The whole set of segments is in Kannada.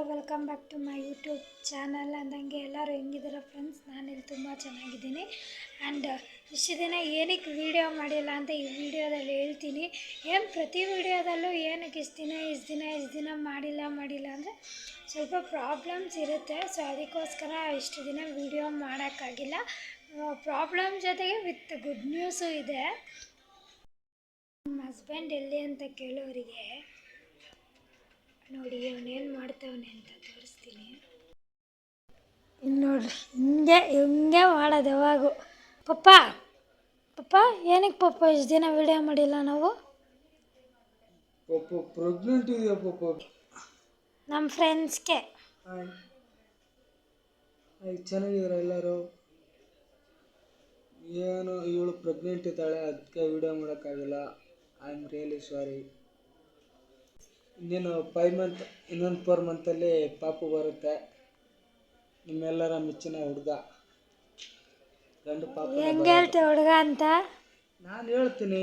Welcome back to my YouTube channel. ಅಂದಂಗೆ ಎಲ್ಲರೂ ಹೆಂಗಿದ್ದೀರ ಫ್ರೆಂಡ್ಸ್? ನಾನಿಲ್ಲಿ ತುಂಬ ಚೆನ್ನಾಗಿದ್ದೀನಿ. ಆ್ಯಂಡ್ ಇಷ್ಟು ದಿನ ಏನಕ್ಕೆ ವೀಡಿಯೋ ಮಾಡಿಲ್ಲ ಅಂತ ಈ ವಿಡಿಯೋದಲ್ಲಿ ಹೇಳ್ತೀನಿ. ಪ್ರತಿ ವಿಡಿಯೋದಲ್ಲೂ ಏನಕ್ಕೆ ಇಷ್ಟು ದಿನ ಮಾಡಿಲ್ಲ ಅಂದರೆ ಸ್ವಲ್ಪ ಪ್ರಾಬ್ಲಮ್ಸ್ ಇರುತ್ತೆ. ಸೊ ಅದಕ್ಕೋಸ್ಕರ ಇಷ್ಟು ದಿನ ವೀಡಿಯೋ ಮಾಡೋಕ್ಕಾಗಿಲ್ಲ. ಪ್ರಾಬ್ಲಮ್ ಜೊತೆಗೆ ವಿತ್ ಗುಡ್ ನ್ಯೂಸು ಇದೆ. ನಮ್ಮ ಹಸ್ಬೆಂಡ್ ಎಲ್ಲಿ ಅಂತ ಕೇಳೋರಿಗೆ ನೋಡಿ ಅವನೇನು ಮಾಡ್ತಾವನೆ ಅಂತ ತೋರಿಸ್ತೀನಿ. ಇನ್ನು ನೋಡ್ರಿ ಹಿಂಗೆ ಮಾಡೋದು ಯಾವಾಗೂ. ಪಪ್ಪ ಏನಕ್ಕೆ ಪಪ್ಪ ಇಷ್ಟು ದಿನ ವಿಡಿಯೋ ಮಾಡಿಲ್ಲ ನಾವು? ಪ್ರೆಗ್ನೆಂಟ್ ಇದೆಯಾ ಪಪ್ಪ? ನಮ್ಮ ಫ್ರೆಂಡ್ಸ್ಗೆ ಚೆನ್ನಾಗಿದ್ದಾರೆ ಎಲ್ಲರೂ. ಏನು ಇವಳು ಪ್ರೆಗ್ನೆಂಟ್ ಇದ್ದಾಳೆ, ಅದಕ್ಕೆ ವಿಡಿಯೋ ಮಾಡೋಕ್ಕಾಗಿಲ್ಲ. I am really sorry. ಇನ್ನೇನು 5 ಮಂತ್, ಇನ್ನೊಂದು 4 ಮಂತಲ್ಲಿ ಪಾಪು ಬರುತ್ತೆ. ನಿಮ್ಮೆಲ್ಲರ ಮೆಚ್ಚಿನ ಹುಡುಗ, ಗಂಡು ಪಾಪ. ಹೆಂಗೆ ಹೇಳ್ತೆ ಹುಡುಗ ಅಂತ? ನಾನು ಹೇಳ್ತೀನಿ,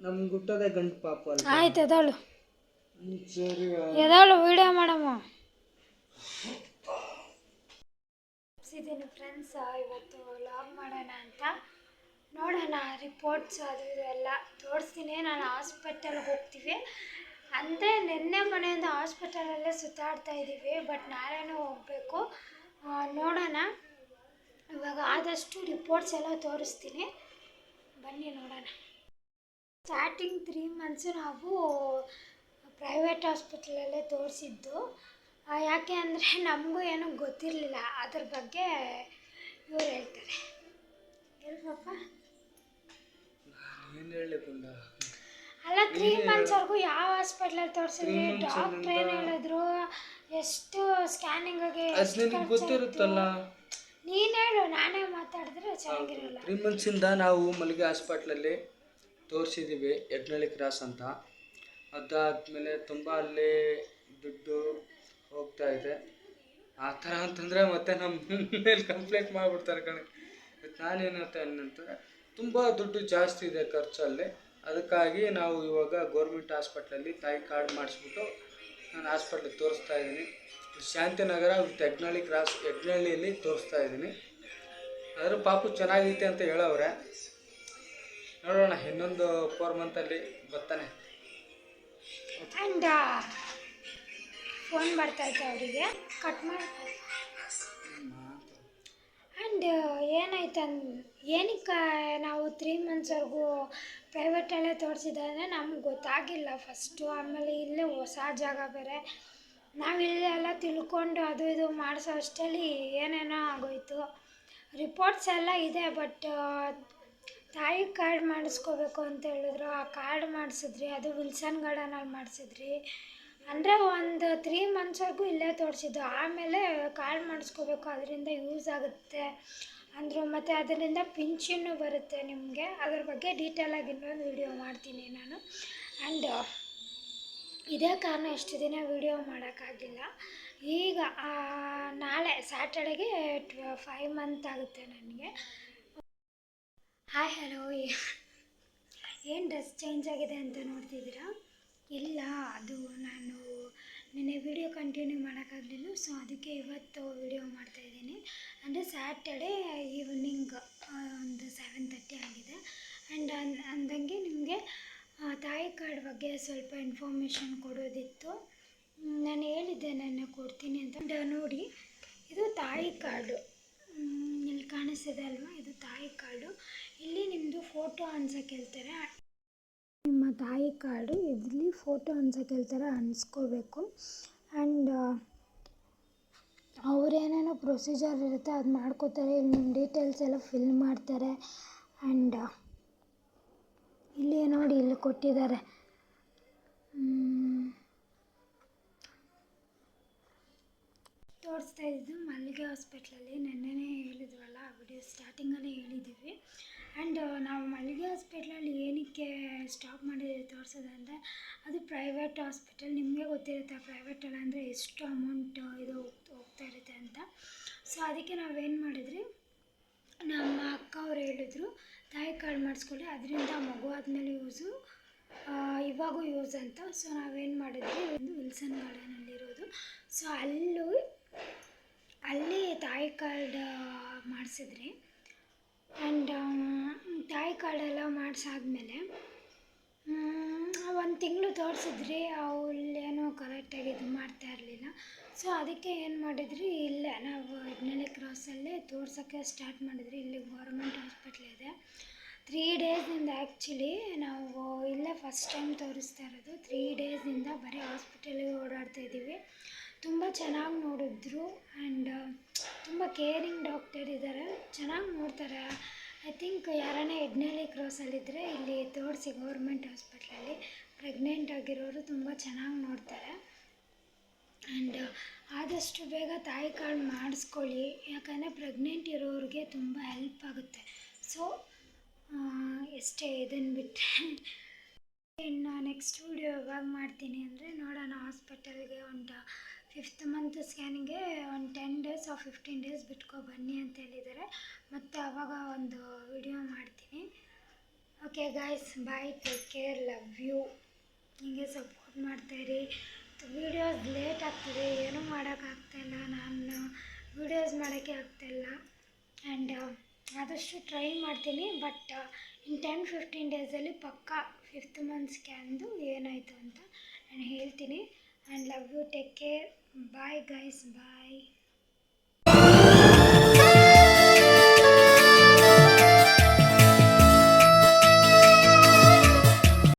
ನಮ್ಗೆ ಹುಟ್ಟೋದೇ ಗಂಡು ಪಾಪ ಅಲ್ಲ. ಆಯ್ತು ಎದಳು ಸರಿ ವಿಡಿಯೋ ಮಾಡಮ್ಮ. ಇದೀನಿ ಫ್ರೆಂಡ್ಸ್, ಇವತ್ತು ವ್ಲಾಗ್ ಮಾಡೋಣ ಅಂತ. ನೋಡೋಣ ರಿಪೋರ್ಟ್ಸ್ ಅದು ಇದೆಲ್ಲ ತೋರಿಸ್ತೀನಿ. ನಾನು ಹಾಸ್ಪಿಟಲ್ಗೆ ಹೋಗ್ತೀವಿ ಅಂದರೆ ನಿನ್ನೆ ಮನೆಯಿಂದ ಹಾಸ್ಪಿಟಲಲ್ಲೇ ಸುತ್ತಾಡ್ತಾ ಇದ್ದೀವಿ. ಬಟ್ ನಾಳೆನೂ ಹೋಗಬೇಕು. ನೋಡೋಣ, ಇವಾಗ ಆದಷ್ಟು ರಿಪೋರ್ಟ್ಸ್ ಎಲ್ಲ ತೋರಿಸ್ತೀನಿ. ಬನ್ನಿ ನೋಡೋಣ. ಸ್ಟಾರ್ಟಿಂಗ್ 3 ಮಂತ್ಸು ನಾವು ಪ್ರೈವೇಟ್ ಹಾಸ್ಪಿಟಲಲ್ಲೇ ತೋರಿಸಿದ್ದು. ಯಾಕೆ ಅಂದರೆ ನಮಗೂ ಏನೂ ಗೊತ್ತಿರಲಿಲ್ಲ. ಅದ್ರ ಬಗ್ಗೆ ಇವ್ರು ಹೇಳ್ತಾರೆ. ಹೇಳಿ ಪಾಪ. ಏನು ಹೇಳಲಿಕ್ಕಿಲ್ಲ. ಅಲ್ಲ 3 ಮಂತ್ಸ್ವರೆಗೂ ಯಾವ ಹಾಸ್ಪಿಟ್ಲಲ್ಲಿ ತೋರಿಸಿದ್ರಿ? ಡಾಕ್ಟ್ರ್ ಏನು ಹೇಳಿದ್ರು? ಎಷ್ಟು ಸ್ಕ್ಯಾನಿಂಗಿಗೆ ಗೊತ್ತಿರುತ್ತಲ್ಲ. ನೀನು ಹೇಳು, ನಾನೇ ಮಾತಾಡಿದ್ರೆ ಚೆನ್ನಾಗಿರಲ್ಲ. 3 ಮಂತ್ಸಿಂದ ನಾವು ಮಲ್ಲಿಗೆ ಹಾಸ್ಪಿಟ್ಲಲ್ಲಿ ತೋರಿಸಿದ್ದೀವಿ, ಯಜ್ಞಳ್ಳಿ ಕ್ರಾಸ್ ಅಂತ. ಅದಾದಮೇಲೆ ತುಂಬ ಅಲ್ಲಿ ದುಡ್ಡು ಹೋಗ್ತಾ ಇದೆ. ಆ ಥರ ಅಂತಂದರೆ ಮತ್ತೆ ನಮ್ಮ ಮೇಲೆ ಕಂಪ್ಲೇಂಟ್ ಮಾಡಿಬಿಡ್ತಾರೆ ಕಣೆ. ನಾನೇನು ಅಂತಂದರೆ ತುಂಬ ದುಡ್ಡು ಜಾಸ್ತಿ ಇದೆ ಖರ್ಚಲ್ಲಿ. ಅದಕ್ಕಾಗಿ ನಾವು ಇವಾಗ ಗೌರ್ಮೆಂಟ್ ಹಾಸ್ಪಿಟ್ಲಲ್ಲಿ ತಾಯಿ ಕಾರ್ಡ್ ಮಾಡಿಸ್ಬಿಟ್ಟು ನಾನು ಹಾಸ್ಪಿಟ್ಲಿಗೆ ತೋರಿಸ್ತಾ ಇದ್ದೀನಿ. ಶಾಂತಿನಗರ ವಿತ್ ಯಜ್ಞಳ್ಳಿ ಕ್ರಾಸ್, ಯಜ್ಞಳ್ಳಿಯಲ್ಲಿ ತೋರಿಸ್ತಾ ಇದ್ದೀನಿ. ಆದರೂ ಪಾಪು ಚೆನ್ನಾಗೈತೆ ಅಂತ ಹೇಳವ್ರೆ. ನೋಡೋಣ, ಇನ್ನೊಂದು 4 ಮಂತಲ್ಲಿ ಬರ್ತಾನೆ. ಆ್ಯಂಡ್ ಫೋನ್ ಬರ್ತಾಯಿತ್ತು ಅವರಿಗೆ, ಕಟ್ ಮಾಡಿ. ಆ್ಯಂಡ್ ಏನಕ್ಕೆ ನಾವು 3 ಮಂತ್ಸ್ವರೆಗೂ ಪ್ರೈವೇಟಲ್ಲೇ ತೋರಿಸಿದ್ರೆ ನಮ್ಗೆ ಗೊತ್ತಾಗಿಲ್ಲ ಫಸ್ಟು. ಆಮೇಲೆ ಇಲ್ಲೇ ಹೊಸ ಜಾಗ ಬೇರೆ. ನಾವಿಲ್ಲೆಲ್ಲ ತಿಳ್ಕೊಂಡು ಅದು ಇದು ಮಾಡಿಸೋ ಅಷ್ಟರಲ್ಲಿ ಏನೇನೋ ಆಗೋಯ್ತು. ರಿಪೋರ್ಟ್ಸ್ ಎಲ್ಲ ಇದೆ, ಬಟ್ ತಾಯಿ ಕಾರ್ಡ್ ಮಾಡಿಸ್ಕೋಬೇಕು ಅಂತ ಹೇಳಿದ್ರು. ಆ ಕಾರ್ಡ್ ಮಾಡಿಸಿದ್ರಿ, ಅದು ವಿಲ್ಸನ್ ಗಾರ್ಡನಲ್ಲಿ ಮಾಡಿಸಿದ್ರಿ. ಅಂದರೆ ಒಂದು 3 ಮಂತ್ಸ್ವರೆಗೂ ಇಲ್ಲೇ ತೋರಿಸಿದ್ದು. ಆಮೇಲೆ ಕಾರ್ಡ್ ಮಾಡಿಸ್ಕೋಬೇಕು, ಅದರಿಂದ ಯೂಸ್ ಆಗುತ್ತೆ ಅಂದರು. ಮತ್ತು ಅದರಿಂದ ಪಿಂಚನ್ನು ಬರುತ್ತೆ ನಿಮಗೆ. ಅದ್ರ ಬಗ್ಗೆ ಡೀಟೇಲಾಗಿ ಇನ್ನೊಂದು ವಿಡಿಯೋ ಮಾಡ್ತೀನಿ ನಾನು. ಆ್ಯಂಡ್ ಇದೇ ಕಾರಣ ಇಷ್ಟು ದಿನ ವಿಡಿಯೋ ಮಾಡೋಕ್ಕಾಗಿಲ್ಲ. ಈಗ ನಾಳೆ ಸ್ಯಾಟರ್ಡೆಗೆ 5 ಮಂತ್ ಆಗುತ್ತೆ ನನಗೆ. ಹಾಯ್ ಹಲೋ, ಏನು ಡ್ರೆಸ್ ಚೇಂಜ್ ಆಗಿದೆ ಅಂತ ನೋಡ್ತಿದ್ದೀರಾ? ಇಲ್ಲ, ಅದು ನಾನು ನಿನ್ನೆ ವಿಡಿಯೋ ಕಂಟಿನ್ಯೂ ಮಾಡೋಕ್ಕಾಗಲಿಲ್ಲ. ಸೊ ಅದಕ್ಕೆ ಇವತ್ತು ವಿಡಿಯೋ ಮಾಡ್ತಾಯಿದ್ದೀನಿ. ಅಂದರೆ ಸ್ಯಾಟರ್ಡೇ ಈವ್ನಿಂಗ್ ಒಂದು 7:30 ಆಗಿದೆ. ಆ್ಯಂಡ್ ಅಂದಂಗೆ ನಿಮಗೆ ತಾಯಿ ಕಾರ್ಡ್ ಬಗ್ಗೆ ಸ್ವಲ್ಪ ಇನ್ಫಾರ್ಮೇಷನ್ ಕೊಡೋದಿತ್ತು. ನಾನು ಹೇಳಿದ್ದೆ ನೆನ್ನೆ ಕೊಡ್ತೀನಿ ಅಂತ. ನೋಡಿ, ಇದು ತಾಯಿ ಕಾರ್ಡು. ಇಲ್ಲಿ ಕಾಣಿಸ್ತಿದೆ ಅಲ್ವಾ, ಇದು ತಾಯಿ ಕಾರ್ಡು. ಇಲ್ಲಿ ನಿಮ್ಮದು ಫೋಟೋ ಅನ್ಸೋಕ್ಕೆ ಹೇಳ್ತಾರೆ. ನಿಮ್ಮ ತಾಯಿ ಕಾರ್ಡು ಇಲ್ಲಿ ಫೋಟೋ ಅನ್ಸೋಕ್ಕೆ ಹೇಳ್ತಾರೆ, ಅನ್ಸ್ಕೋಬೇಕು. ಆ್ಯಂಡ್ ಅವರೇನೇನೋ ಪ್ರೊಸೀಜರ್ ಇರುತ್ತೆ, ಅದು ಮಾಡ್ಕೋತಾರೆ. ಇಲ್ಲಿ ನಿಮ್ಮ ಡೀಟೇಲ್ಸ್ ಎಲ್ಲ ಫಿಲ್ ಮಾಡ್ತಾರೆ. ಆ್ಯಂಡ್ ಇಲ್ಲಿ ನೋಡಿ, ಇಲ್ಲಿ ಕೊಟ್ಟಿದ್ದಾರೆ. ತೋರಿಸ್ತಾ ಇದ್ದು ಮಲ್ಲಿಗೆ ಹಾಸ್ಪಿಟ್ಲಲ್ಲಿ. ನೆನ್ನೆನೇ ಹೇಳಿದ್ವಲ್ಲ, ವಿಡಿಯೋ ಸ್ಟಾರ್ಟಿಂಗಲ್ಲೇ ಹೇಳಿದ್ದೀವಿ. ಆ್ಯಂಡ್ ನಾವು ಮಲ್ಲಿಗೆ ಹಾಸ್ಪಿಟ್ಲಲ್ಲಿ ಏನಕ್ಕೆ ಸ್ಟಾಪ್ ಮಾಡಿದ್ದೀವಿ ತೋರಿಸೋದಂದರೆ, ಅದು ಪ್ರೈವೇಟ್ ಹಾಸ್ಪಿಟಲ್. ನಿಮಗೆ ಗೊತ್ತಿರುತ್ತೆ ಪ್ರೈವೇಟಲ್ಲಿ ಅಂದರೆ ಎಷ್ಟು ಅಮೌಂಟ್ ಇದು ಹೋಗ್ತಾ ಇರುತ್ತೆ ಅಂತ. ಸೊ ಅದಕ್ಕೆ ನಾವೇನು ಮಾಡಿದ್ರಿ, ನಮ್ಮ ಅಕ್ಕ ಅವ್ರು ಹೇಳಿದ್ರು ತಾಯಿ ಕಾರ್ಡ್ ಮಾಡಿಸ್ಕೊಳ್ಳಿ, ಅದರಿಂದ ಮಗು ಆದಮೇಲೆ ಯೂಸು, ಇವಾಗೂ ಯೂಸ್ ಅಂತ. ಸೊ ನಾವೇನು ಮಾಡಿದ್ವಿ, ಒಂದು ವಿಲ್ಸನ್ ಗಾರ್ಡನಲ್ಲಿರೋದು, ಸೊ ಅಲ್ಲಿ ತಾಯಿ ಕಾರ್ಡ್ ಮಾಡಿಸಿದ್ರಿ. ಆ್ಯಂಡ್ ತಾಯಿ ಕಾರ್ಡೆಲ್ಲ ಮಾಡಿಸಾದ್ಮೇಲೆ 1 ತಿಂಗಳು ತೋರಿಸಿದ್ರಿ, ಅವಳೇನೋ ಕರೆಕ್ಟಾಗಿ ಇದು ಮಾಡ್ತಾ ಇರಲಿಲ್ಲ. ಸೊ ಅದಕ್ಕೆ ಏನು ಮಾಡಿದ್ರಿ, ಇಲ್ಲೇ ನಾವು ಯಡ್ನಳ್ಳಿ ಕ್ರಾಸಲ್ಲೇ ತೋರ್ಸೋಕ್ಕೆ ಸ್ಟಾರ್ಟ್ ಮಾಡಿದ್ರಿ. ಇಲ್ಲಿ ಗೌರ್ಮೆಂಟ್ ಹಾಸ್ಪಿಟ್ಲ್ ಇದೆ. 3 ಡೇಸಿಂದ ಆ್ಯಕ್ಚುಲಿ ನಾವು ಇಲ್ಲೇ ಫಸ್ಟ್ ಟೈಮ್ ತೋರಿಸ್ತಾ ಇರೋದು. 3 ಡೇಸಿಂದ ಬರೀ ಹಾಸ್ಪಿಟಲಿಗೆ ಓಡಾಡ್ತಾ ಇದ್ದೀವಿ. ತುಂಬ ಚೆನ್ನಾಗಿ ನೋಡಿದ್ರು ಆ್ಯಂಡ್ ತುಂಬ ಕೇರಿಂಗ್ ಡಾಕ್ಟರ್ ಇದ್ದಾರೆ, ಚೆನ್ನಾಗಿ ನೋಡ್ತಾರೆ. ಐ ಥಿಂಕ್ ಯಾರನ್ನ ಯಡ್ನಳ್ಳಿ ಕ್ರಾಸಲ್ಲಿದ್ದರೆ ಇಲ್ಲಿ ತೋರಿಸಿ ಗೌರ್ಮೆಂಟ್ ಹಾಸ್ಪಿಟ್ಲಲ್ಲಿ. ಪ್ರೆಗ್ನೆಂಟ್ ಆಗಿರೋರು ತುಂಬ ಚೆನ್ನಾಗಿ ನೋಡ್ತಾರೆ. ಆ್ಯಂಡ್ ಆದಷ್ಟು ಬೇಗ ತಾಯಿ ಕಾರ್ಡ್ ಮಾಡಿಸ್ಕೊಳ್ಳಿ, ಯಾಕಂದರೆ ಪ್ರೆಗ್ನೆಂಟ್ ಇರೋರಿಗೆ ತುಂಬ ಹೆಲ್ಪ್ ಆಗುತ್ತೆ. ಸೊ ಎಷ್ಟೇ ಇದನ್ನು ಬಿಟ್ಟರೆ ಇನ್ನು ನೆಕ್ಸ್ಟ್ ವೀಡಿಯೋ ಯಾವಾಗ ಮಾಡ್ತೀನಿ ಅಂದರೆ ನೋಡೋಣ. ಹಾಸ್ಪಿಟಲ್ಗೆ ಒಂದು 5th ಮಂತ್ ಸ್ಕ್ಯಾನಿಂಗ್ಗೆ ಒಂದು 10 ಡೇಸ್ ಆರ್ 15 ಡೇಸ್ ಬಿಟ್ಕೊ ಬನ್ನಿ ಅಂತ ಹೇಳಿದ್ದಾರೆ. ಮತ್ತು ಆವಾಗ ಒಂದು ವಿಡಿಯೋ ಮಾಡ್ತೀನಿ. Okay guys, bye, take care, love you. ಹೀಗೆ ಸಪೋರ್ಟ್ ಮಾಡ್ತಾಯಿರಿ. ವೀಡಿಯೋಸ್ ಲೇಟ್ ಆಗ್ತದೆ, ಏನೂ ಮಾಡೋಕ್ಕಾಗ್ತಾಯಿಲ್ಲ, ನಾನು ವೀಡಿಯೋಸ್ ಮಾಡೋಕ್ಕೆ ಆಗ್ತಾಯಿಲ್ಲ. ಆ್ಯಂಡ್ ಆದಷ್ಟು ಟ್ರೈ ಮಾಡ್ತೀನಿ, ಬಟ್ ಇನ್ನು 10-15 ಡೇಸಲ್ಲಿ ಪಕ್ಕಾ 5th ಮಂತ್ ಸ್ಕ್ಯಾನ್ದು ಏನಾಯಿತು ಅಂತ ನಾನು ಹೇಳ್ತೀನಿ. And love you, take care, bye guys, bye.